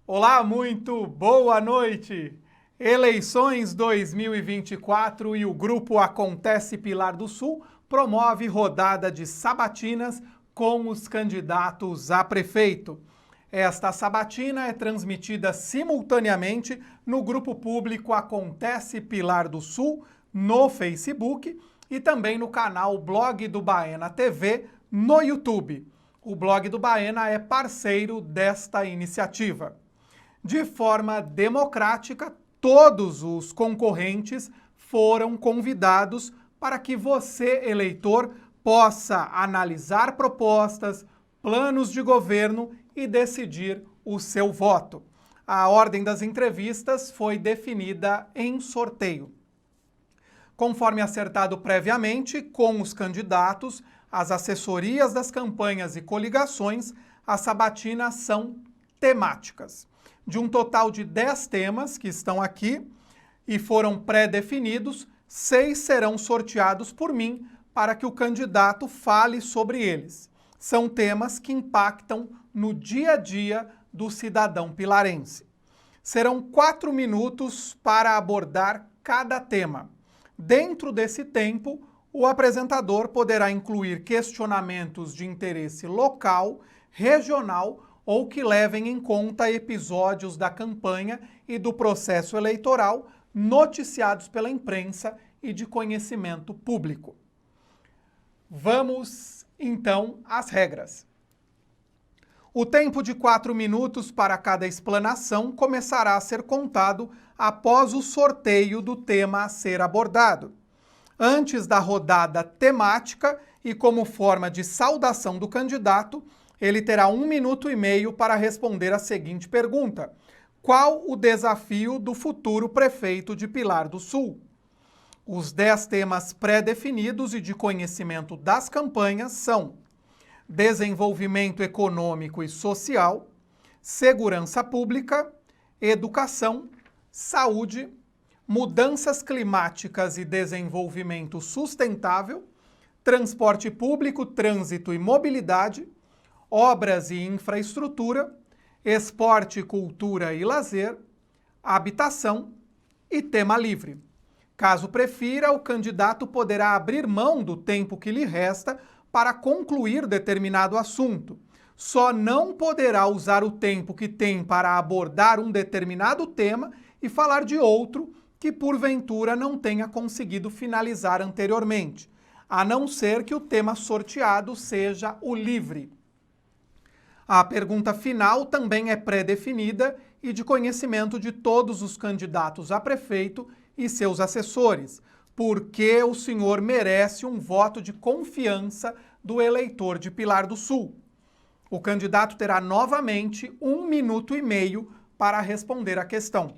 Olá, muito boa noite! Eleições 2024 e o Grupo Acontece Pilar do Sul promove rodada de sabatinas com os candidatos a prefeito. Esta sabatina é transmitida simultaneamente no grupo público Acontece Pilar do Sul, no Facebook e também no canal Blog do Baena TV no YouTube. O Blog do Baena é parceiro desta iniciativa. De forma democrática, todos os concorrentes foram convidados para que você, eleitor, possa analisar propostas, planos de governo e decidir o seu voto. A ordem das entrevistas foi definida em sorteio. Conforme acertado previamente com os candidatos, as assessorias das campanhas e coligações, as sabatinas são temáticas. De um total de 10 temas que estão aqui e foram pré-definidos, 6 serão sorteados por mim para que o candidato fale sobre eles. São temas que impactam no dia a dia do cidadão pilarense. Serão 4 minutos para abordar cada tema. Dentro desse tempo, o apresentador poderá incluir questionamentos de interesse local, regional ou que levem em conta episódios da campanha e do processo eleitoral noticiados pela imprensa e de conhecimento público. Vamos, então, às regras. O tempo de 4 minutos para cada explanação começará a ser contado após o sorteio do tema a ser abordado. Antes da rodada temática e como forma de saudação do candidato, ele terá 1 minuto e meio para responder a seguinte pergunta: qual o desafio do futuro prefeito de Pilar do Sul? Os 10 temas pré-definidos e de conhecimento das campanhas são desenvolvimento econômico e social, segurança pública, educação, saúde, mudanças climáticas e desenvolvimento sustentável, transporte público, trânsito e mobilidade, obras e infraestrutura, esporte, cultura e lazer, habitação e tema livre. Caso prefira, o candidato poderá abrir mão do tempo que lhe resta para concluir determinado assunto. Só não poderá usar o tempo que tem para abordar um determinado tema e falar de outro que porventura não tenha conseguido finalizar anteriormente, a não ser que o tema sorteado seja o livre. A pergunta final também é pré-definida e de conhecimento de todos os candidatos a prefeito e seus assessores, porque o senhor merece um voto de confiança do eleitor de Pilar do Sul. O candidato terá novamente 1 minuto e meio para responder a questão.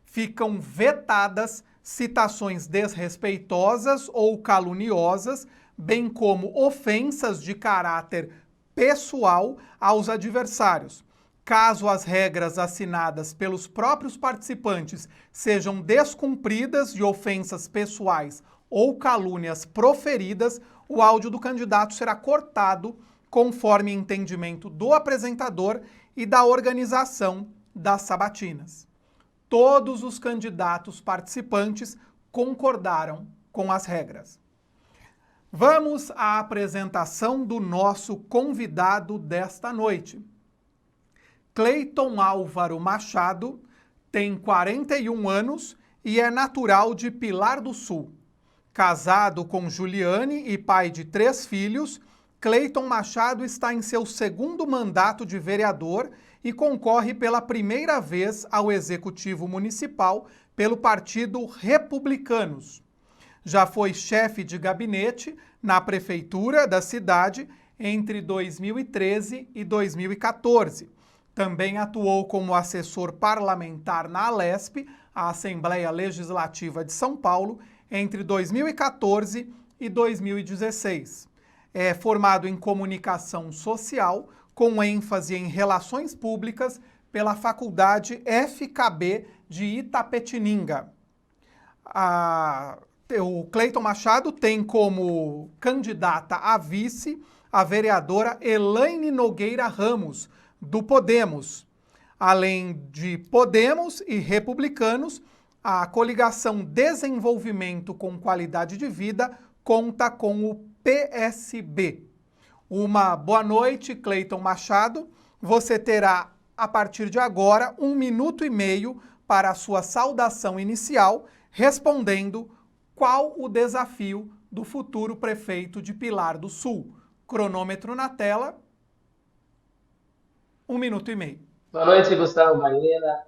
Ficam vetadas citações desrespeitosas ou caluniosas, bem como ofensas de caráter pessoal aos adversários. Caso as regras assinadas pelos próprios participantes sejam descumpridas de ofensas pessoais ou calúnias proferidas, o áudio do candidato será cortado conforme entendimento do apresentador e da organização das sabatinas. Todos os candidatos participantes concordaram com as regras. Vamos à apresentação do nosso convidado desta noite. Cleiton Álvaro Machado tem 41 anos e é natural de Pilar do Sul. Casado com Juliane e pai de 3 filhos, Cleiton Machado está em seu 2º mandato de vereador e concorre pela primeira vez ao Executivo Municipal pelo Partido Republicanos. Já foi chefe de gabinete na prefeitura da cidade entre 2013 e 2014. Também atuou como assessor parlamentar na Alesp, a Assembleia Legislativa de São Paulo, entre 2014 e 2016. É formado em comunicação social, com ênfase em relações públicas pela Faculdade FKB de Itapetininga. O Cleiton Machado tem como candidata a vice a vereadora Elaine Nogueira Ramos, do Podemos. Além de Podemos e Republicanos, a coligação Desenvolvimento com Qualidade de Vida conta com o PSB. Uma boa noite, Cleiton Machado. Você terá, a partir de agora, 1 minuto e meio para a sua saudação inicial, respondendo qual o desafio do futuro prefeito de Pilar do Sul. Cronômetro na tela. 1 minuto e meio. Boa noite, Gustavo Baena,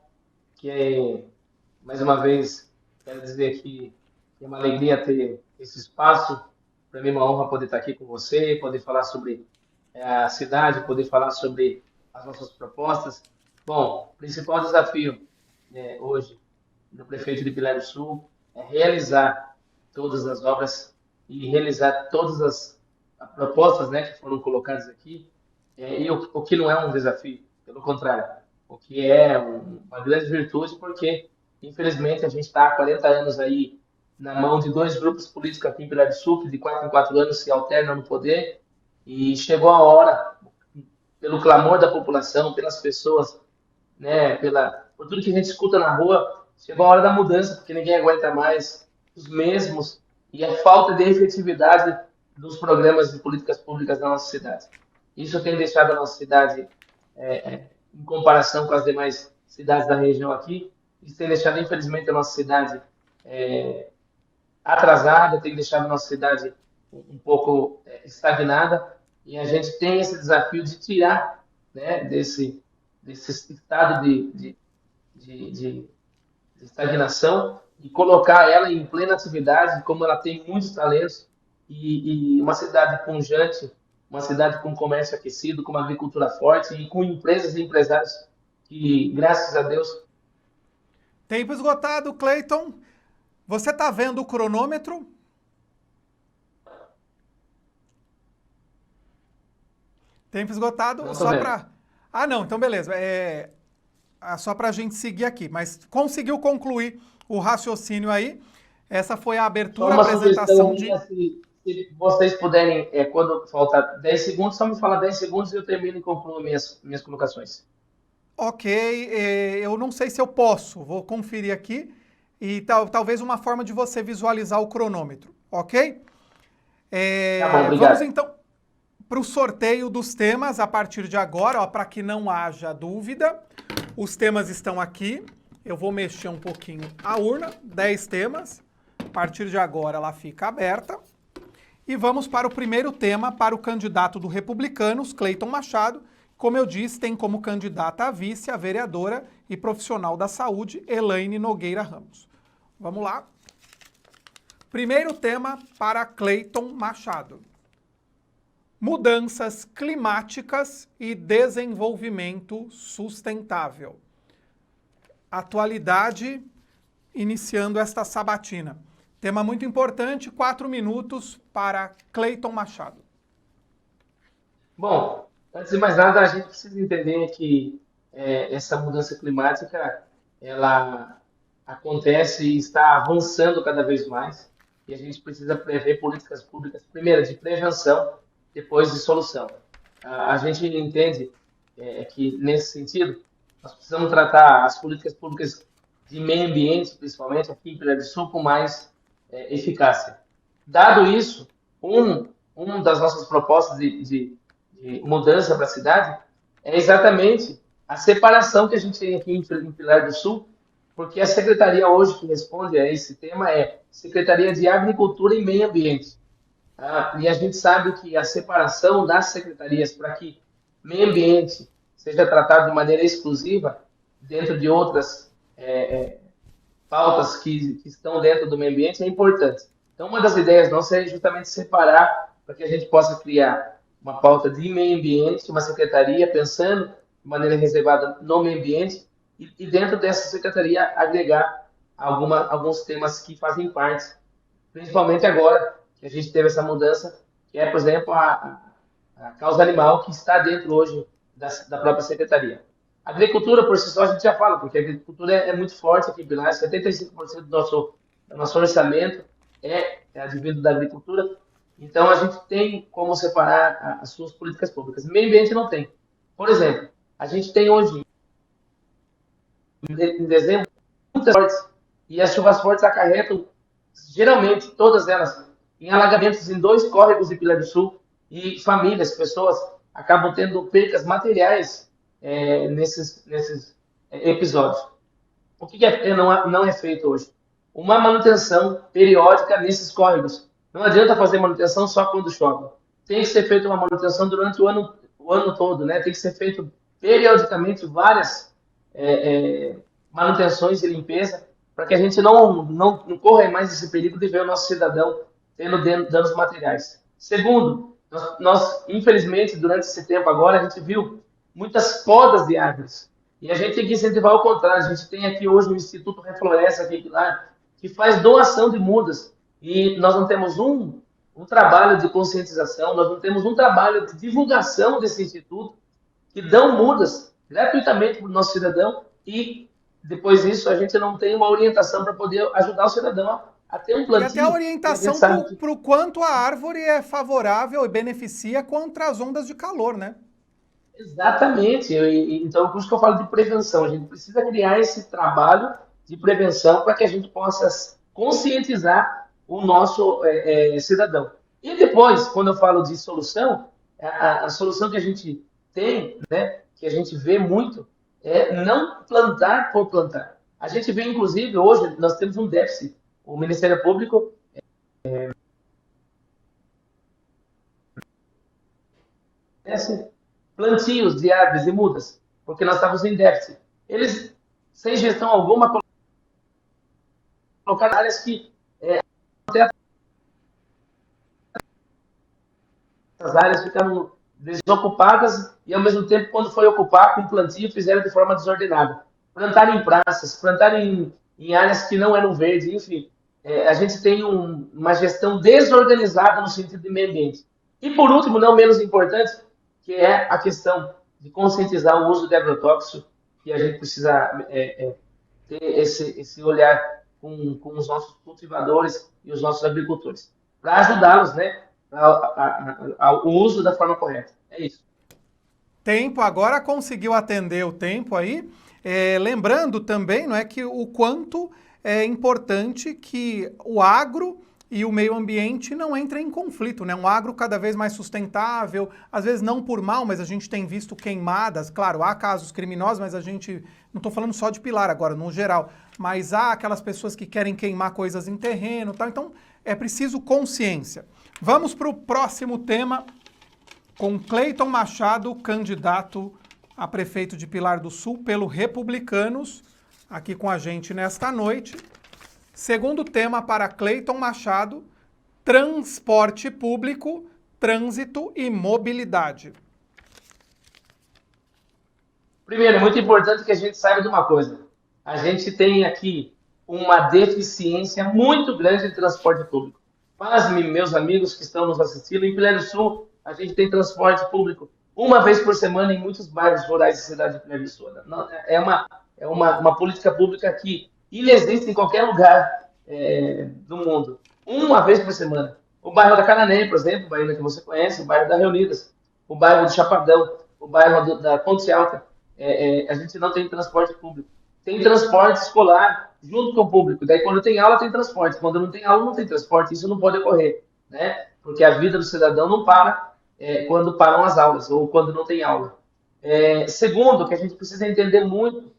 mais uma vez quero dizer que é uma alegria ter esse espaço. Para mim é uma honra poder estar aqui com você, poder falar sobre a cidade, poder falar sobre as nossas propostas. Bom, o principal desafio hoje do prefeito de Pilar do Sul é realizar todas as obras e realizar todas as propostas, né, que foram colocadas aqui, e o que não é um desafio, pelo contrário, o que é uma grande virtude, porque, infelizmente, a gente está há 40 anos aí na mão de dois grupos políticos aqui em Pilar do Sul, que de 4 em 4 anos se alternam no poder, e chegou a hora, pelo clamor da população, pelas pessoas, né, por tudo que a gente escuta na rua, chegou a hora da mudança, porque ninguém aguenta mais os mesmos e a falta de efetividade dos programas de políticas públicas na nossa cidade. Isso tem deixado a nossa cidade, em comparação com as demais cidades da região aqui, isso tem deixado, infelizmente, a nossa cidade atrasada, tem deixado a nossa cidade um pouco estagnada, e a gente tem esse desafio de tirar, né, desse estado de estagnação e colocar ela em plena atividade, como ela tem muitos talentos, e uma cidade pujante, uma cidade com comércio aquecido, com uma agricultura forte e com empresas e empresários que, graças a Deus... Tempo esgotado, Cleiton. Você está vendo o cronômetro? Tempo esgotado, Não tô só vendo. para... Ah, não, então beleza. Só para a gente seguir aqui, mas conseguiu concluir o raciocínio aí. Essa foi a Só abertura, a uma sugestão apresentação minha, de... se vocês puderem, quando faltar 10 segundos, só me falar 10 segundos e eu termino e concluo minhas colocações. Ok, eu não sei se eu posso, vou conferir aqui. E talvez uma forma de você visualizar o cronômetro, ok? Tá bom, Vamos obrigado. então para o sorteio dos temas a partir de agora, para que não haja dúvida. Os temas estão aqui. Eu vou mexer um pouquinho a urna, 10 temas. A partir de agora ela fica aberta. E vamos para o primeiro tema, para o candidato do Republicanos, Cleiton Machado. Como eu disse, tem como candidata a vice a vereadora e profissional da saúde, Elaine Nogueira Ramos. Vamos lá. Primeiro tema para Cleiton Machado. Mudanças climáticas e desenvolvimento sustentável. Atualidade, iniciando esta sabatina. Tema muito importante, 4 minutos para Cleiton Machado. Bom, antes de mais nada, a gente precisa entender que essa mudança climática, ela acontece e está avançando cada vez mais, e a gente precisa prever políticas públicas, primeiro de prevenção, depois de solução. A gente entende que, nesse sentido, nós precisamos tratar as políticas públicas de meio ambiente, principalmente aqui em Pilar do Sul, com mais eficácia. Dado isso, uma das nossas propostas de mudança para a cidade é exatamente a separação que a gente tem aqui em Pilar do Sul, porque a secretaria hoje que responde a esse tema é Secretaria de Agricultura e Meio Ambiente. E a gente sabe que a separação das secretarias para que meio ambiente seja tratado de maneira exclusiva dentro de outras pautas que estão dentro do meio ambiente é importante. Então, uma das ideias nossas é justamente separar para que a gente possa criar uma pauta de meio ambiente, uma secretaria pensando de maneira reservada no meio ambiente e dentro dessa secretaria agregar alguns temas que fazem parte, principalmente agora que a gente teve essa mudança, que é, por exemplo, a causa animal que está dentro hoje da própria secretaria. A agricultura, por si só, a gente já fala, porque a agricultura é muito forte aqui em Pilar, 75% do nosso orçamento é advindo da agricultura, então a gente tem como separar as suas políticas públicas. Meio ambiente não tem. Por exemplo, a gente tem hoje em dezembro, muitas fortes, e as chuvas fortes acarretam, geralmente, todas elas, em alagamentos em 2 córregos de Pilar do Sul, e famílias, pessoas acabam tendo percas materiais nesses episódios. O que não é feito hoje? Uma manutenção periódica nesses córregos. Não adianta fazer manutenção só quando chove. Tem que ser feita uma manutenção durante o ano todo, né? Tem que ser feito periodicamente várias manutenções e limpeza para que a gente não corra mais esse perigo de ver o nosso cidadão tendo danos materiais. Segundo, nós, infelizmente, durante esse tempo agora, a gente viu muitas podas de árvores. E a gente tem que incentivar o contrário. A gente tem aqui hoje o Instituto Refloresta, aqui, que faz doação de mudas. E nós não temos um trabalho de conscientização, nós não temos um trabalho de divulgação desse instituto, que dão mudas gratuitamente para o nosso cidadão, e depois disso a gente não tem uma orientação para poder ajudar o cidadão a ter um plantio. E até a orientação para o quanto a árvore é favorável e beneficia contra as ondas de calor, né? Exatamente. Então, por isso que eu falo de prevenção. A gente precisa criar esse trabalho de prevenção para que a gente possa conscientizar o nosso cidadão. E depois, quando eu falo de solução, a solução que a gente tem, né, que a gente vê muito, é não plantar por plantar. A gente vê, inclusive, hoje, nós temos um déficit. O Ministério Público plantios de árvores e mudas, porque nós estávamos em déficit. Eles, sem gestão alguma, colocaram áreas que as áreas ficaram desocupadas e, ao mesmo tempo, quando foi ocupar com plantio, fizeram de forma desordenada. Plantaram em praças, plantaram em áreas que não eram verdes, enfim. A gente tem uma gestão desorganizada no sentido de meio ambiente. E, por último, não menos importante, que é a questão de conscientizar o uso de agrotóxicos, que a gente precisa ter esse olhar com os nossos cultivadores e os nossos agricultores, para ajudá-los, né, ao uso da forma correta. É isso. Tempo, agora conseguiu atender o tempo aí. Lembrando também, não é, que o quanto é importante que o agro e o meio ambiente não entrem em conflito, né? Um agro cada vez mais sustentável, às vezes não por mal, mas a gente tem visto queimadas. Claro, há casos criminosos, mas a gente, não estou falando só de Pilar agora, no geral, mas há aquelas pessoas que querem queimar coisas em terreno e tal, então é preciso consciência. Vamos para o próximo tema, com Cleiton Machado, candidato a prefeito de Pilar do Sul pelo Republicanos, aqui com a gente nesta noite. Segundo tema para Cleiton Machado, transporte público, trânsito e mobilidade. Primeiro, é muito importante que a gente saiba de uma coisa. A gente tem aqui uma deficiência muito grande de transporte público. Pasme, meus amigos que estão nos assistindo, em Pilar do Sul, a gente tem transporte público uma vez por semana em muitos bairros rurais da cidade de Pilar do Sul. É uma política pública que inexiste em qualquer lugar do mundo. Uma vez por semana. O bairro da Cananéia, por exemplo, o bairro que você conhece, o bairro da Reunidas, o bairro do Chapadão, o bairro da Ponte Alta, a gente não tem transporte público. Tem transporte escolar junto com o público. Daí, quando tem aula, tem transporte. Quando não tem aula, não tem transporte. Isso não pode ocorrer, né? Porque a vida do cidadão não para quando param as aulas ou quando não tem aula. Segundo, que a gente precisa entender muito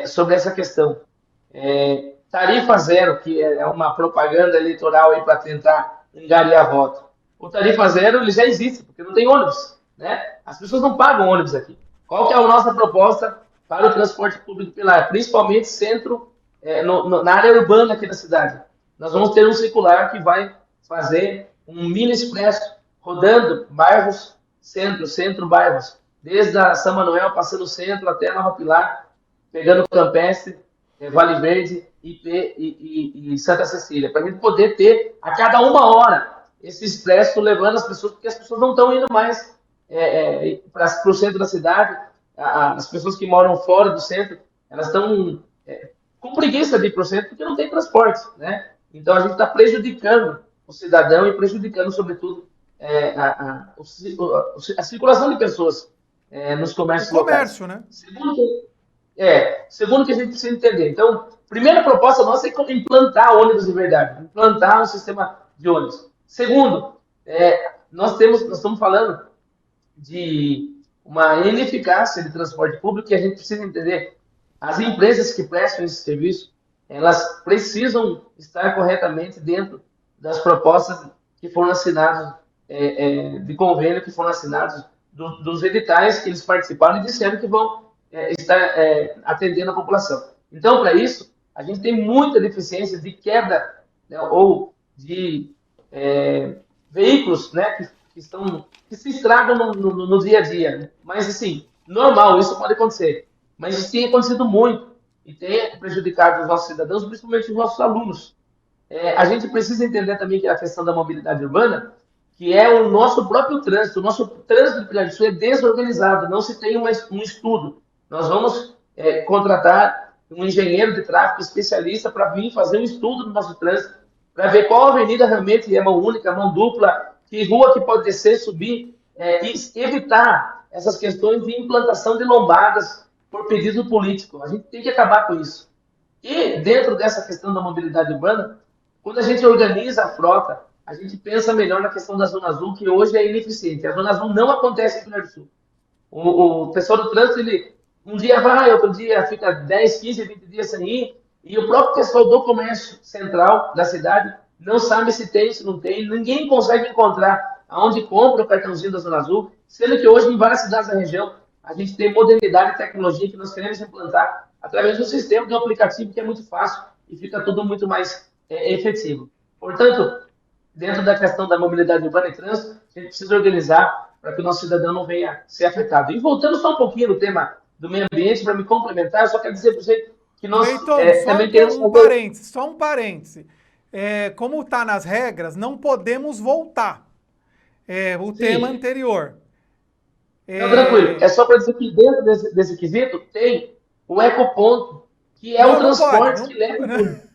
sobre essa questão. Tarifa zero, que é uma propaganda eleitoral aí para tentar angariar voto. O tarifa zero ele já existe, porque não tem ônibus, né? As pessoas não pagam ônibus aqui. Qual que é a nossa proposta para o transporte público Pilar? Principalmente na área urbana aqui da cidade. Nós vamos ter um circular que vai fazer um mini expresso rodando bairros, centro, bairros. Desde a São Manuel, passando o centro até Nova Pilar, pegando Campestre, Vale Verde, IP e Santa Cecília, para a gente poder ter a cada 1 hora esse expresso levando as pessoas, porque as pessoas não estão indo mais para o centro da cidade. As pessoas que moram fora do centro, elas estão com preguiça de ir para o centro porque não tem transporte, né? Então a gente está prejudicando o cidadão e prejudicando, sobretudo, a circulação de pessoas nos comércios locais. Né? Segundo que a gente precisa entender. Então, primeira proposta nossa é implantar ônibus de verdade, implantar um sistema de ônibus. Segundo, nós estamos falando de uma ineficácia de transporte público e a gente precisa entender. As empresas que prestam esse serviço, elas precisam estar corretamente dentro das propostas que foram assinadas, de convênio que foram assinados, dos editais que eles participaram e disseram que vão estar atendendo a população. Então, para isso, a gente tem muita deficiência de quebra, né, ou de veículos, né, que se estragam no dia a dia. Mas, assim, normal, isso pode acontecer. Mas isso tem acontecido muito e tem prejudicado os nossos cidadãos, principalmente os nossos alunos. A gente precisa entender também que a questão da mobilidade urbana, que é o nosso próprio trânsito. O nosso trânsito de Pilar do Sul é desorganizado, não se tem um estudo. Nós vamos contratar um engenheiro de tráfego especialista para vir fazer um estudo do nosso trânsito, para ver qual avenida realmente é mão única, mão dupla, que rua que pode descer, subir, e evitar essas questões de implantação de lombadas por pedido político. A gente tem que acabar com isso. E dentro dessa questão da mobilidade urbana, quando a gente organiza a frota, a gente pensa melhor na questão da Zona Azul, que hoje é ineficiente. A Zona Azul não acontece em Pilar do Sul. O pessoal do trânsito, ele um dia vai, outro dia fica 10, 15, 20 dias sem ir, e o próprio pessoal do comércio central da cidade não sabe se tem, se não tem, ninguém consegue encontrar aonde compra o cartãozinho da Zona Azul, sendo que hoje em várias cidades da região a gente tem modernidade e tecnologia que nós queremos implantar através do sistema de um aplicativo que é muito fácil e fica tudo muito mais efetivo. Portanto, dentro da questão da mobilidade urbana e trânsito, a gente precisa organizar para que o nosso cidadão não venha ser afetado. E voltando só um pouquinho no tema do meio ambiente, para me complementar, eu só quero dizer para você que nós também queremos fazer... Só um parêntese. Como está nas regras, não podemos voltar. O tema anterior. Não, tranquilo. É só para dizer que dentro desse quesito tem o ecoponto, que é o transporte que leva tudo.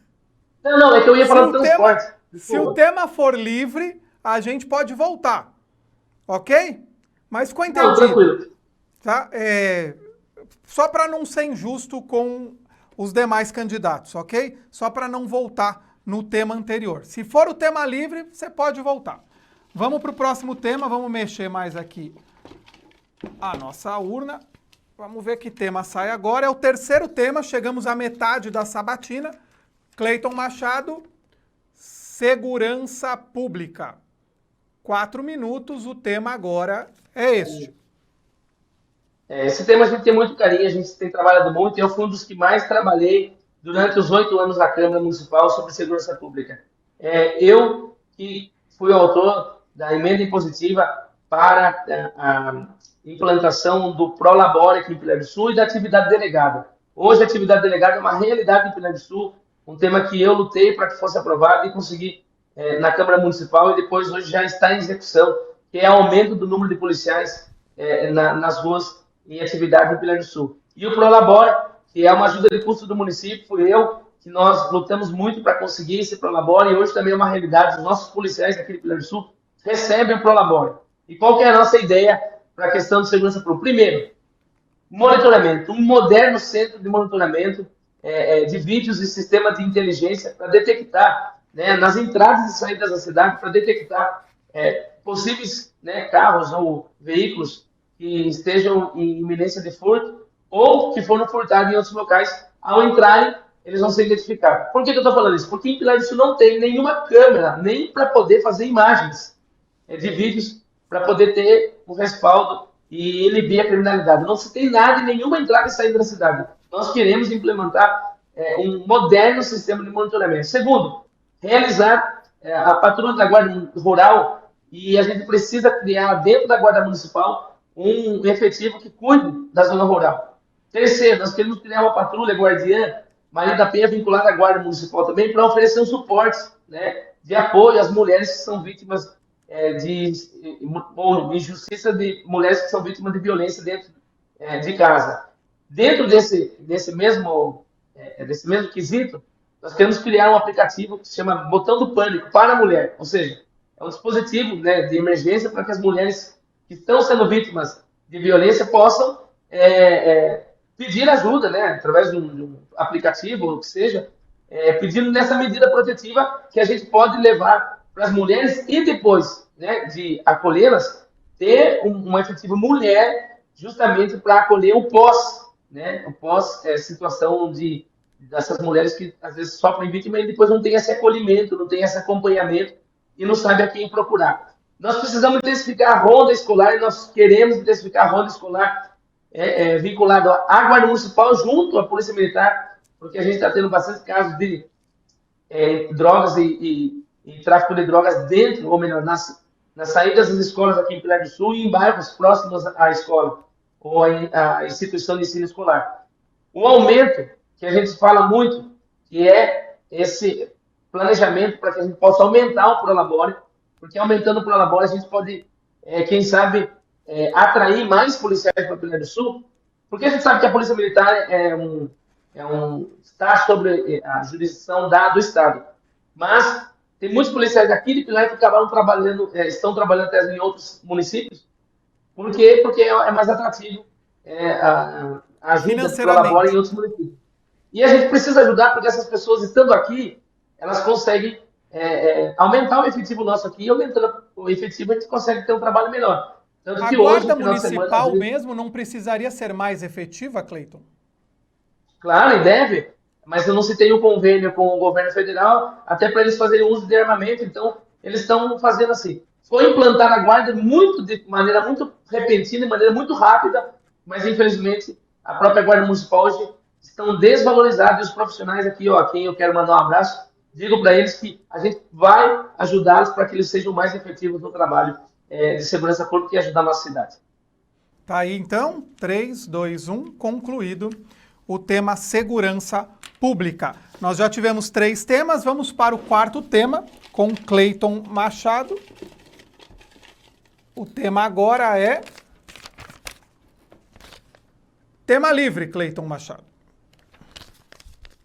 Não, é que eu ia falar do transporte. Se o tema for livre, a gente pode voltar. Ok? Mas ficou entendido. Não, tranquilo. Tá? Só para não ser injusto com os demais candidatos, ok? Só para não voltar no tema anterior. Se for o tema livre, você pode voltar. Vamos para o próximo tema, vamos mexer mais aqui a nossa urna. Vamos ver que tema sai agora. É o terceiro tema, chegamos à metade da sabatina. Cleiton Machado, segurança pública. 4 minutos, o tema agora é este. Esse tema a gente tem muito carinho, a gente tem trabalhado muito, e eu fui um dos que mais trabalhei durante os 8 anos na Câmara Municipal sobre segurança pública. Eu que fui o autor da emenda impositiva para a implantação do Prolabore aqui em Pilar do Sul e da atividade delegada. Hoje a atividade delegada é uma realidade em Pilar do Sul, um tema que eu lutei para que fosse aprovado e consegui na Câmara Municipal e depois hoje já está em execução, que é o aumento do número de policiais nas ruas em atividade em Pilar do Sul. E o Prolabore, que é uma ajuda de custo do município, fui eu, que nós lutamos muito para conseguir esse Prolabore e hoje também é uma realidade. Os nossos policiais aqui de Pilar do Sul recebem o Prolabore. E qual que é a nossa ideia para a questão de segurança pública? Primeiro, monitoramento, um moderno centro de monitoramento de vídeos e sistema de inteligência para detectar, né, nas entradas e saídas da cidade, para detectar possíveis carros ou veículos que estejam em iminência de furto ou que foram furtados em outros locais. Ao entrarem, eles vão ser identificados. Por que eu estou falando isso? Porque em Pilar do Sul não tem nenhuma câmera, nem para poder fazer imagens de vídeos, para poder ter um respaldo e inibir a criminalidade. Não se tem nada em nenhuma entrada e saída da cidade. Nós queremos implementar um moderno sistema de monitoramento. Segundo, realizar a patrulha da Guarda Rural, e a gente precisa criar dentro da Guarda Municipal um efetivo que cuide da zona rural. Terceiro, nós queremos criar uma patrulha guardiã, Maria da Penha vinculada à Guarda Municipal também, para oferecer um suporte, né, de apoio às mulheres que são vítimas de injustiça, de mulheres que são vítimas de violência dentro de casa. Dentro desse mesmo quesito, nós queremos criar um aplicativo que se chama Botão do Pânico para a Mulher, ou seja, é um dispositivo, né, de emergência para que as mulheres que estão sendo vítimas de violência possam pedir ajuda, né, através de um aplicativo, ou o que seja, pedindo nessa medida protetiva que a gente pode levar para as mulheres e depois, né, de acolhê-las, ter uma efetiva mulher justamente para acolher o pós, né, o pós situação dessas mulheres que às vezes sofrem vítima e depois não tem esse acolhimento, não tem esse acompanhamento e não sabe a quem procurar. Nós precisamos intensificar a ronda escolar e nós queremos intensificar a ronda escolar vinculado à Guarda Municipal junto à Polícia Militar, porque a gente está tendo bastante casos de drogas e tráfico de drogas dentro, ou melhor, nas saídas das escolas aqui em Pilar do Sul e em bairros próximos à escola ou à instituição de ensino escolar. O aumento, que a gente fala muito, que é esse planejamento para que a gente possa aumentar o Prolabore, porque aumentando o Prolabore a gente pode, quem sabe, atrair mais policiais para Pilar do Sul, porque a gente sabe que a Polícia Militar está sobre a jurisdição do Estado. Mas tem muitos policiais aqui de Pilar que acabaram trabalhando, estão trabalhando até em outros municípios. Por quê? Porque é mais atrativo a ajuda do Prolabore em outros municípios. E a gente precisa ajudar, porque essas pessoas, estando aqui, elas conseguem aumentar o efetivo nosso aqui, e aumentando o efetivo a gente consegue ter um trabalho melhor. Tanto a que Guarda hoje, Municipal mesmo não precisaria ser mais efetiva, Cleiton? Claro, e deve, mas eu não citei o convênio com o governo federal, até para eles fazerem uso de armamento, então eles estão fazendo assim. Foi implantar a Guarda de maneira muito repentina, de maneira muito rápida, mas infelizmente a própria Guarda Municipal hoje estão desvalorizados, e os profissionais aqui, a quem eu quero mandar um abraço, digo para eles que a gente vai ajudá-los para que eles sejam mais efetivos no trabalho de segurança pública e ajudar a nossa cidade. Tá aí então, 3, 2, 1, concluído o tema segurança pública. Nós já tivemos 3 temas, vamos para o 4º tema com Cleiton Machado. O tema agora é tema livre, Cleiton Machado.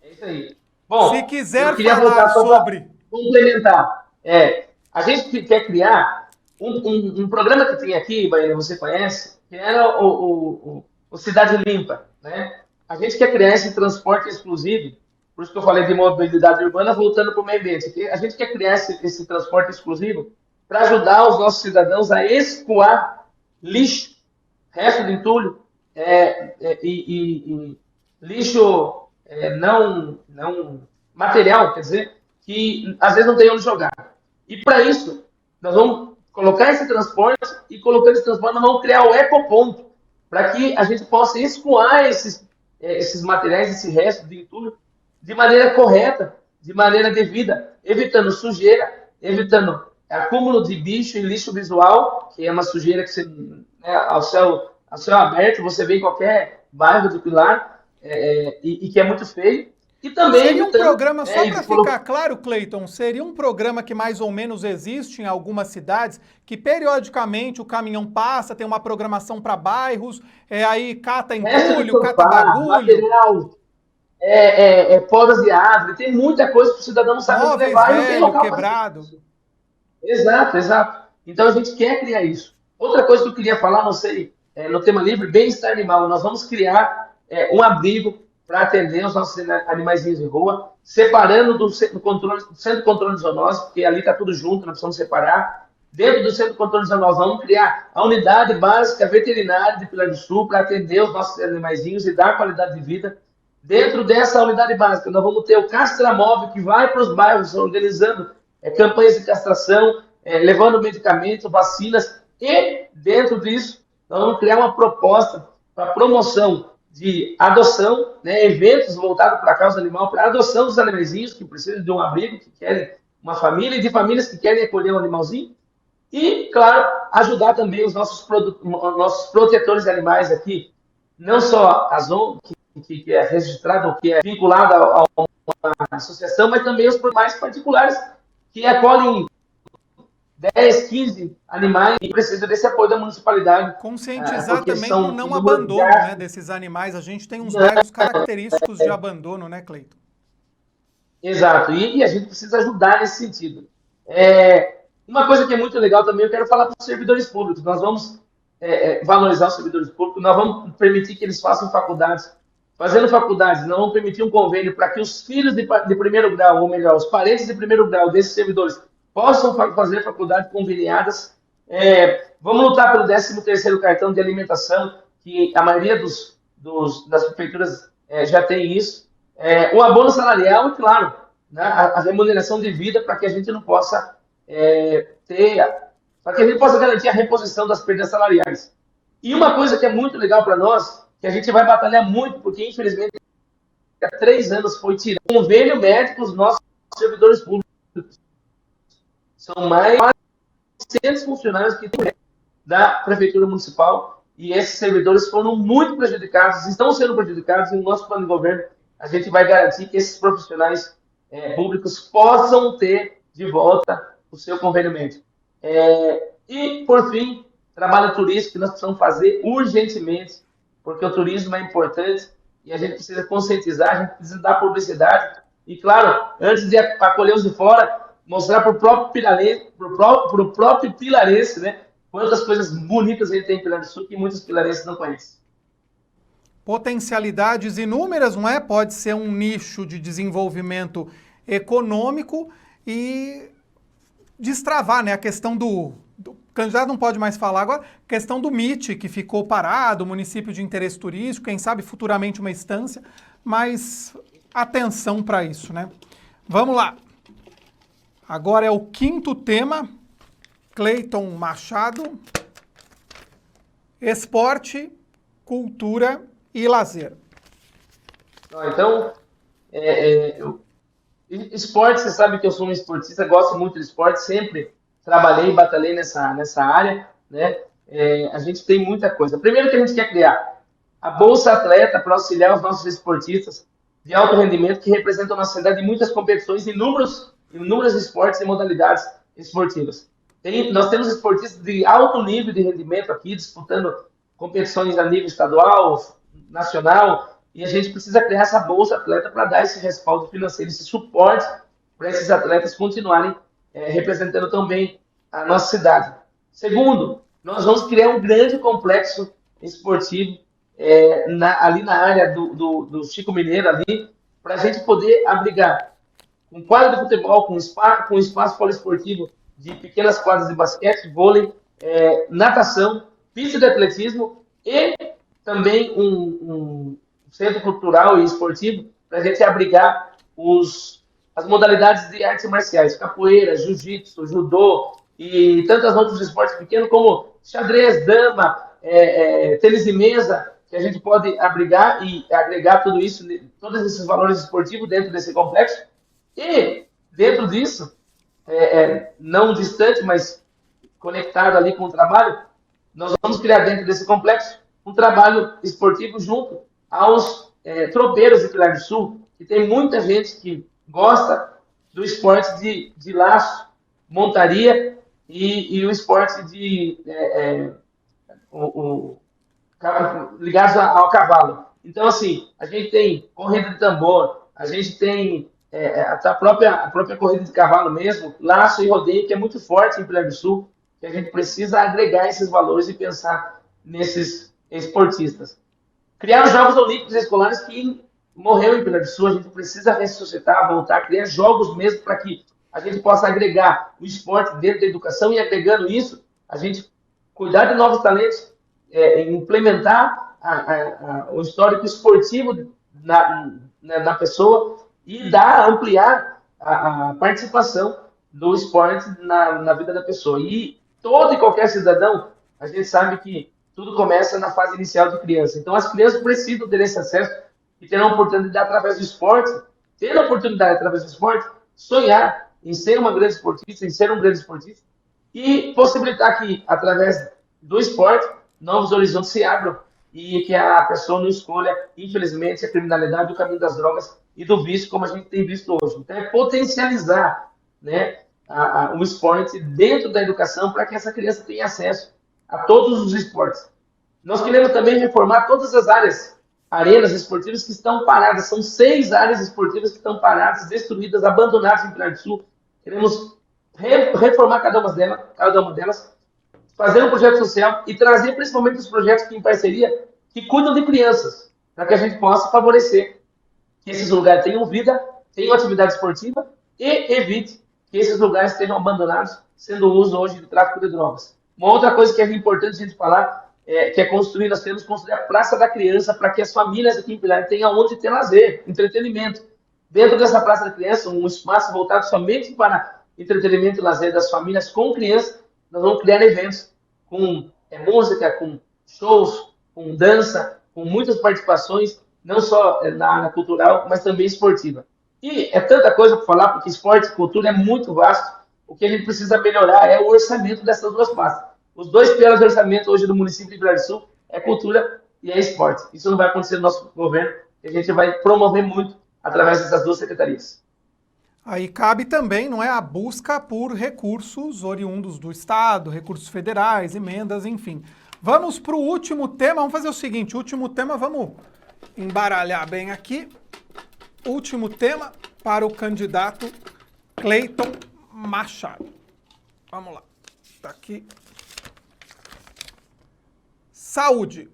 É isso aí. Bom, se quiser falar sobre... Complementar. A gente quer criar um programa que tem aqui, Baiana, você conhece, que era o Cidade Limpa, né? A gente quer criar esse transporte exclusivo, por isso que eu falei de mobilidade urbana, voltando para o meio ambiente. A gente quer criar esse transporte exclusivo para ajudar os nossos cidadãos a escoar lixo, resto de entulho, e lixo não material, quer dizer, que às vezes não tem onde jogar. E para isso, nós vamos colocar esse transporte e colocando esse transporte, nós vamos criar o ecoponto, para que a gente possa escoar esses materiais, esse resto de entulho, de maneira correta, de maneira devida, evitando sujeira, evitando acúmulo de bicho e lixo visual, que é uma sujeira que você, ao céu aberto, você vê em qualquer bairro do Pilar, e que é muito feio. E também seria um programa, só para ficar claro, Cleiton, seria um programa que mais ou menos existe em algumas cidades, que periodicamente o caminhão passa, tem uma programação para bairros, aí cata entulho, cata bagulho. Material, podas de árvore, tem muita coisa que o cidadão não sabe onde levar, velho, não tem local quebrado. Exato. Então a gente quer criar isso. Outra coisa que eu queria falar, não sei, no tema livre, bem-estar animal. Nós vamos criar um abrigo para atender os nossos animaizinhos de rua, separando do centro de controle de zoonose, porque ali está tudo junto, nós precisamos separar. Dentro do centro de controle de zoonose, vamos criar a unidade básica veterinária de Pilar do Sul para atender os nossos animaizinhos e dar qualidade de vida. Dentro dessa unidade básica, nós vamos ter o castramóvel, que vai para os bairros organizando campanhas de castração, levando medicamentos, vacinas, e dentro disso, nós vamos criar uma proposta para promoção de adoção, eventos voltados para a causa animal, para a adoção dos animaizinhos que precisam de um abrigo, que querem uma família, e de famílias que querem acolher um animalzinho. E, claro, ajudar também os nossos protetores de animais aqui, não só a ZON, que é registrado, que é vinculado a uma associação, mas também os mais particulares, que acolhem 10, 15 animais e precisam desse apoio da municipalidade. Conscientizar também do não abandono desses animais. A gente tem uns bairros característicos de abandono, né, Cleiton? Exato, e a gente precisa ajudar nesse sentido. Uma coisa que é muito legal também, eu quero falar para os servidores públicos. Nós vamos valorizar os servidores públicos, nós vamos permitir que eles façam faculdades fazendo faculdades, não vamos permitir um convênio para que os filhos de primeiro grau, ou melhor, os parentes de primeiro grau desses servidores possam fazer faculdades conveniadas. Vamos lutar pelo 13º cartão de alimentação, que a maioria das prefeituras já tem isso. O abono salarial e, claro, né, a remuneração de vida para que a gente não possa para que a gente possa garantir a reposição das perdas salariais. E uma coisa que é muito legal para nós, que a gente vai batalhar muito, porque infelizmente há 3 anos foi tirado o convênio médico dos nossos servidores públicos. São mais de 100 funcionários que tem da Prefeitura Municipal e esses servidores foram muito prejudicados, estão sendo prejudicados, e no nosso plano de governo a gente vai garantir que esses profissionais públicos possam ter de volta o seu convênio médico. E, por fim, trabalho turístico que nós precisamos fazer urgentemente, porque o turismo é importante e a gente precisa conscientizar, a gente precisa dar publicidade. E, claro, antes de acolher os de fora, mostrar para o próprio pilarense, né, quantas coisas bonitas ele tem em Pilar do Sul que muitos pilarenses não conhecem. Potencialidades inúmeras, não é? Pode ser um nicho de desenvolvimento econômico e destravar, né, a questão o candidato não pode mais falar agora, questão do MIT, que ficou parado, município de interesse turístico, quem sabe futuramente uma instância, mas atenção para isso, né? Vamos lá. Agora é o 5º tema, Cleiton Machado, esporte, cultura e lazer. Então, esporte, você sabe que eu sou um esportista, gosto muito de esporte, sempre trabalhei e batalhei nessa área, né? A gente tem muita coisa. Primeiro que a gente quer criar a Bolsa Atleta para auxiliar os nossos esportistas de alto rendimento que representam na cidade muitas competições, inúmeros esportes e modalidades esportivas. Nós temos esportistas de alto nível de rendimento aqui, disputando competições a nível estadual, nacional, e a gente precisa criar essa Bolsa Atleta para dar esse respaldo financeiro, esse suporte para esses atletas continuarem representando também a nossa cidade. Segundo, nós vamos criar um grande complexo esportivo ali na área do Chico Mineiro, ali, para a gente poder abrigar com quadra de futebol, com espaço poliesportivo de pequenas quadras de basquete, vôlei, natação, pista de atletismo e também um centro cultural e esportivo para a gente abrigar as modalidades de artes marciais, capoeira, jiu-jitsu, judô e tantos outros esportes pequenos como xadrez, dama, tênis de mesa, que a gente pode abrigar e agregar tudo isso, todos esses valores esportivos dentro desse complexo. E dentro disso, não distante, mas conectado ali com o trabalho, nós vamos criar dentro desse complexo um trabalho esportivo junto aos tropeiros de Pilar do Sul, que tem muita gente que gosta do esporte de laço, montaria e o esporte ligados ao cavalo. Então, assim, a gente tem corrida de tambor, a gente tem a própria corrida de cavalo mesmo, laço e rodeio, que é muito forte em Pilar do Sul, que a gente precisa agregar esses valores e pensar nesses esportistas. Criar os Jogos Olímpicos Escolares que morreu em Pilar do Sul, a gente precisa ressuscitar, voltar, criar jogos mesmo para que a gente possa agregar o esporte dentro da educação e agregando isso, a gente cuidar de novos talentos, implementar o histórico esportivo na pessoa e ampliar a participação do esporte na vida da pessoa. E todo e qualquer cidadão, a gente sabe que tudo começa na fase inicial de criança. Então, as crianças precisam ter esse acesso e ter a oportunidade através do esporte, sonhar em ser uma grande esportista, em ser um grande esportista e possibilitar que, através do esporte, novos horizontes se abram e que a pessoa não escolha, infelizmente, a criminalidade, o caminho das drogas e do vício, como a gente tem visto hoje. Então, é potencializar, né, o esporte dentro da educação para que essa criança tenha acesso a todos os esportes. Nós queremos também reformar todas as arenas esportivas que estão paradas. São 6 áreas esportivas que estão paradas, destruídas, abandonadas em Pilar do Sul. Queremos reformar cada uma delas, fazer um projeto social e trazer principalmente os projetos que, em parceria, que cuidam de crianças. para que a gente possa favorecer que esses lugares tenham vida, tenham atividade esportiva e evite que esses lugares estejam abandonados, sendo uso hoje de tráfico de drogas. Uma outra coisa que é importante a gente falar que é construir, nós temos que construir a Praça da Criança para que as famílias aqui em Pilar tenham onde ter lazer, entretenimento. Dentro dessa Praça da Criança, um espaço voltado somente para entretenimento e lazer das famílias com crianças, nós vamos criar eventos com música, com shows, com dança, com muitas participações, não só na área cultural, mas também esportiva. E é tanta coisa para falar, porque esporte e cultura é muito vasto. O que a gente precisa melhorar é o orçamento dessas duas pastas. Os dois piores orçamentos hoje do município de Pilar do Sul é cultura e é esporte. Isso não vai acontecer no nosso governo, e a gente vai promover muito através dessas duas secretarias. Aí cabe também, não é, a busca por recursos oriundos do Estado, recursos federais, emendas, enfim. Vamos para o último tema, vamos fazer o seguinte, o último tema, vamos embaralhar bem aqui. Último tema para o candidato Cleiton Machado. Vamos lá, tá aqui. Saúde.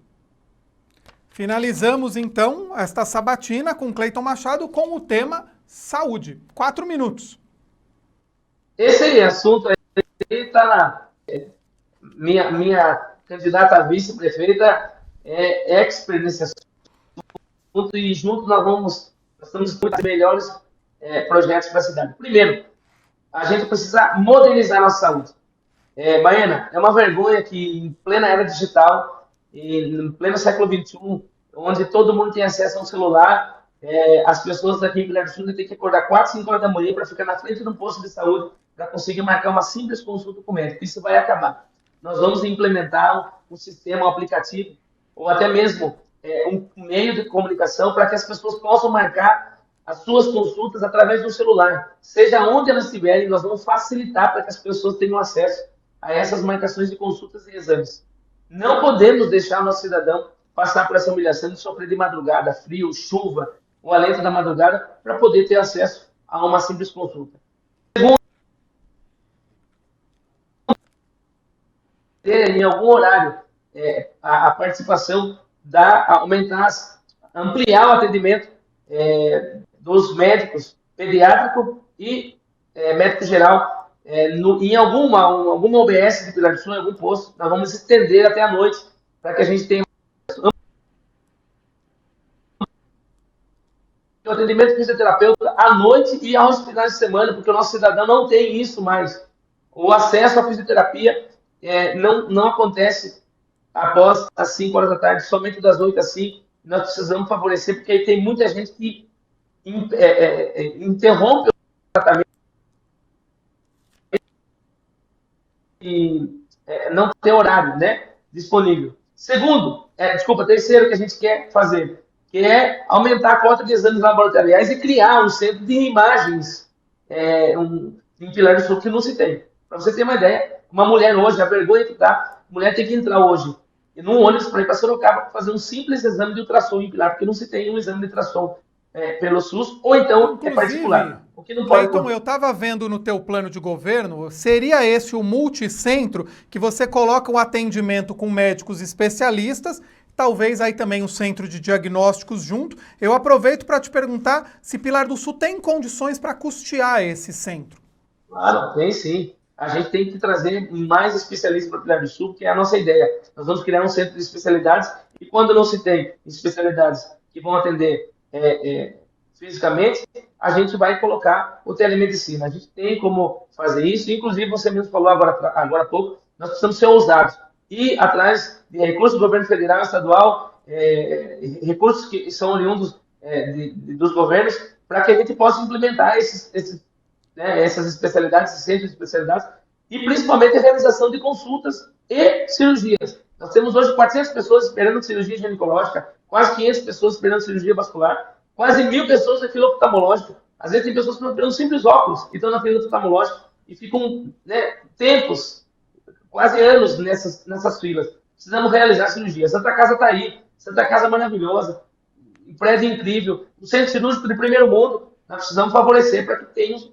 Finalizamos então esta sabatina com Cleiton Machado com o tema saúde. 4 minutos. Esse assunto aí está na minha candidata a vice-prefeita é expert nesse assunto e juntos nós estamos com os melhores projetos para a cidade. Primeiro, a gente precisa modernizar a nossa saúde. Baiana, é uma vergonha que em plena era digital, em pleno século XXI, onde todo mundo tem acesso a um celular, as pessoas daqui em Pilar do Sul têm que acordar 4, 5 horas da manhã para ficar na frente de um posto de saúde para conseguir marcar uma simples consulta com o médico. Isso vai acabar. Nós vamos implementar um sistema, um aplicativo, ou até mesmo um meio de comunicação para que as pessoas possam marcar as suas consultas através do celular. Seja onde elas estiverem, nós vamos facilitar para que as pessoas tenham acesso a essas marcações de consultas e exames. Não podemos deixar o nosso cidadão passar por essa humilhação de sofrer de madrugada, frio, chuva, o alento da madrugada, para poder ter acesso a uma simples consulta. Segundo, ter em algum horário a participação ampliar o atendimento dos médicos pediátrico e médico geral em alguma UBS de Pilar do Sul, em algum posto. Nós vamos estender até a noite para que a gente tenha o atendimento fisioterapeuta à noite e aos finais de semana, porque o nosso cidadão não tem isso mais. O acesso à fisioterapia não acontece após as 5 horas da tarde, somente das 8 às 5. Nós precisamos favorecer, porque aí tem muita gente que interrompe o tratamento e não tem horário, né, disponível. Terceiro que a gente quer fazer, que é aumentar a cota de exames laboratoriais e criar um centro de imagens em Pilar do Sul que não se tem. Para você ter uma ideia, uma mulher hoje, a vergonha que dá, a mulher tem que entrar hoje num ônibus para ir para Sorocaba para fazer um simples exame de ultrassom em Pilar, porque não se tem um exame de ultrassom pelo SUS, ou então Inclusive, particular. O que não pode... Cleiton, eu estava vendo no teu plano de governo, seria esse o multicentro, que você coloca o atendimento com médicos especialistas, talvez aí também um centro de diagnósticos junto. Eu aproveito para te perguntar se Pilar do Sul tem condições para custear esse centro. Claro, tem sim. A gente tem que trazer mais especialistas para Pilar do Sul, que é a nossa ideia. Nós vamos criar um centro de especialidades e quando não se tem especialidades que vão atender fisicamente, a gente vai colocar o telemedicina. A gente tem como fazer isso, inclusive você mesmo falou agora há pouco, nós precisamos ser ousados. Ir atrás de recursos do governo federal, estadual, recursos que são oriundos dos governos, para que a gente possa implementar essas especialidades, esses centros de especialidades, e principalmente a realização de consultas e cirurgias. Nós temos hoje 400 pessoas esperando cirurgia ginecológica, quase 500 pessoas esperando cirurgia vascular, quase 1.000 pessoas na fila oftalmológica. Às vezes tem pessoas que estão esperando simples óculos e estão na fila oftalmológica e ficam tempos, quase anos nessas filas. Precisamos realizar cirurgia. Santa Casa está aí, Santa Casa maravilhosa, um prédio incrível, um centro cirúrgico de primeiro mundo. Nós precisamos favorecer para que tenham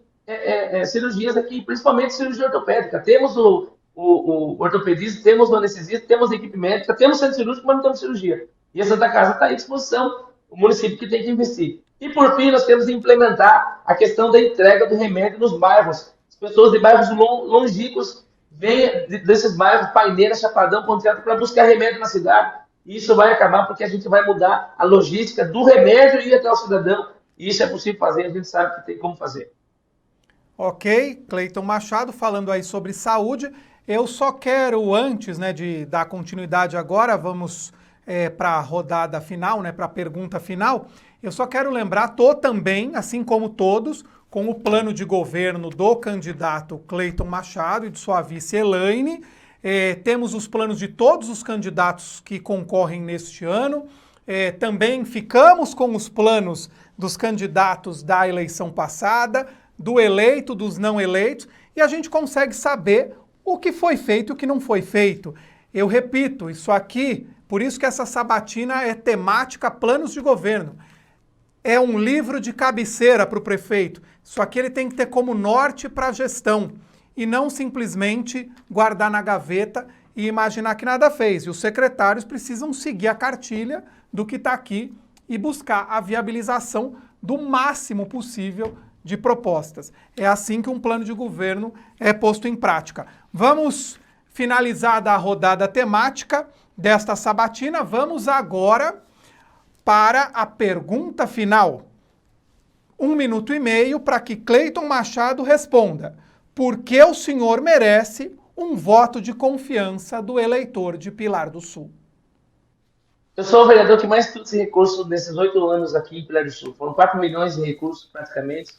cirurgias aqui, principalmente cirurgia ortopédica. Temos o ortopedista, temos o anestesista, temos a equipe médica, temos centro cirúrgico, mas não temos cirurgia. E a Santa Casa está à disposição, o município que tem que investir. E, por fim, nós temos que implementar a questão da entrega do remédio nos bairros. As pessoas de bairros longínquos vêm desses bairros, Paineira, Chapadão, Ponte Alta, para buscar remédio na cidade. E isso vai acabar porque a gente vai mudar a logística do remédio e ir até o cidadão. E isso é possível fazer, a gente sabe que tem como fazer. Ok, Cleiton Machado falando aí sobre saúde. Eu só quero, antes, né, de dar continuidade agora, vamos para a rodada final, né, para a pergunta final, eu só quero lembrar, estou também, assim como todos, com o plano de governo do candidato Cleiton Machado e de sua vice Elaine. Temos os planos de todos os candidatos que concorrem neste ano. Também ficamos com os planos dos candidatos da eleição passada, do eleito, dos não eleitos, e a gente consegue saber o que foi feito e o que não foi feito. Eu repito, isso aqui, por isso que essa sabatina é temática planos de governo. É um livro de cabeceira para o prefeito. Isso aqui ele tem que ter como norte para a gestão e não simplesmente guardar na gaveta e imaginar que nada fez. E os secretários precisam seguir a cartilha do que está aqui e buscar a viabilização do máximo possível de propostas. É assim que um plano de governo é posto em prática. Vamos finalizar a rodada temática desta sabatina. Vamos agora para a pergunta final. 1 minuto e meio para que Cleiton Machado responda. Por que o senhor merece um voto de confiança do eleitor de Pilar do Sul? Eu sou o vereador que mais trouxe recursos nesses 8 anos aqui em Pilar do Sul. Foram 4 milhões de recursos praticamente.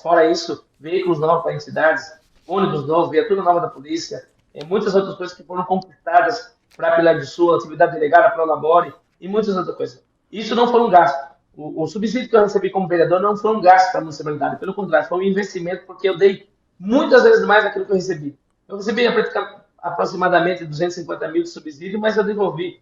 Fora isso, veículos novos para entidades, ônibus novo, viatura nova da polícia, muitas outras coisas que foram conquistadas para Pilar do Sul, atividade delegada, Prolabore e muitas outras coisas. Isso não foi um gasto. O subsídio que eu recebi como vereador não foi um gasto para a municipalidade, pelo contrário, foi um investimento porque eu dei muitas vezes mais daquilo que eu recebi. Eu recebi aproximadamente 250 mil de subsídio, mas eu devolvi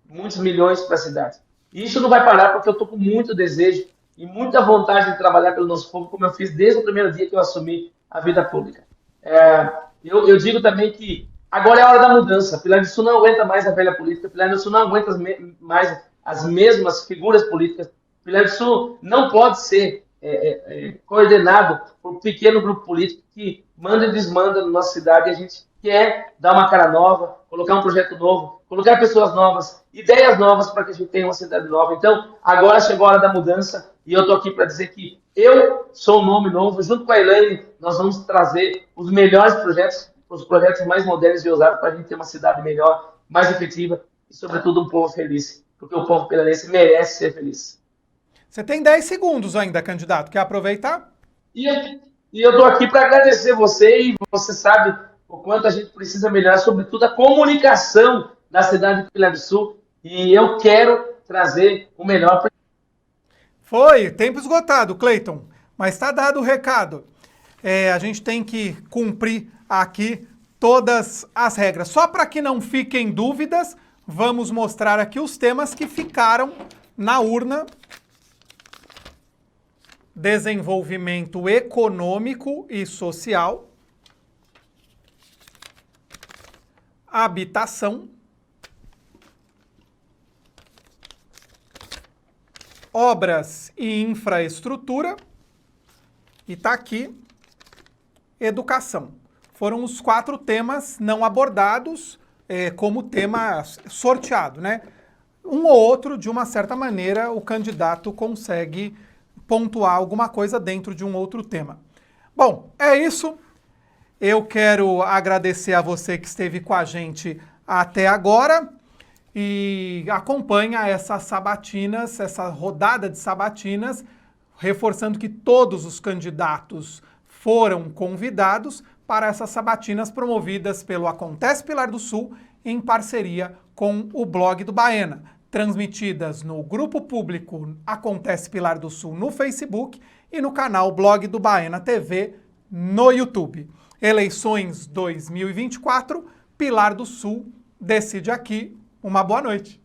muitos milhões para a cidade. E isso não vai parar porque eu estou com muito desejo e muita vontade de trabalhar pelo nosso povo, como eu fiz desde o primeiro dia que eu assumi a vida pública. Eu digo também que agora é a hora da mudança. Pilar do Sul não aguenta mais a velha política, Pilar do Sul não aguenta mais as mesmas figuras políticas. Pilar do Sul não pode ser coordenado por um pequeno grupo político que manda e desmanda na nossa cidade. A gente quer dar uma cara nova, colocar um projeto novo, colocar pessoas novas, ideias novas para que a gente tenha uma cidade nova. Então, agora chegou a hora da mudança e eu estou aqui para dizer que eu sou um nome novo. Junto com a Elaine, nós vamos trazer os melhores projetos, os projetos mais modernos e ousados para a gente ter uma cidade melhor, mais efetiva e, sobretudo, um povo feliz. Porque o povo pilarense merece ser feliz. Você tem 10 segundos ainda, candidato. Quer aproveitar? E eu estou aqui para agradecer você, e você sabe o quanto a gente precisa melhorar, sobretudo a comunicação da cidade de Pilar do Sul. E eu quero trazer o melhor para... Foi, tempo esgotado, Cleiton. Mas está dado o recado. A gente tem que cumprir aqui todas as regras. Só para que não fiquem dúvidas, vamos mostrar aqui os temas que ficaram na urna. Desenvolvimento econômico e social. Habitação. Obras e infraestrutura. E está aqui, educação. Foram os 4 temas não abordados como tema sorteado, né? Um ou outro, de uma certa maneira, o candidato consegue pontuar alguma coisa dentro de um outro tema. Bom, é isso. Eu quero agradecer a você que esteve com a gente até agora e acompanha essas sabatinas, essa rodada de sabatinas, reforçando que todos os candidatos foram convidados para essas sabatinas promovidas pelo Acontece Pilar do Sul em parceria com o blog do Baena, transmitidas no grupo público Acontece Pilar do Sul no Facebook e no canal Blog do Baena TV no YouTube. Eleições 2024, Pilar do Sul decide aqui. Uma boa noite.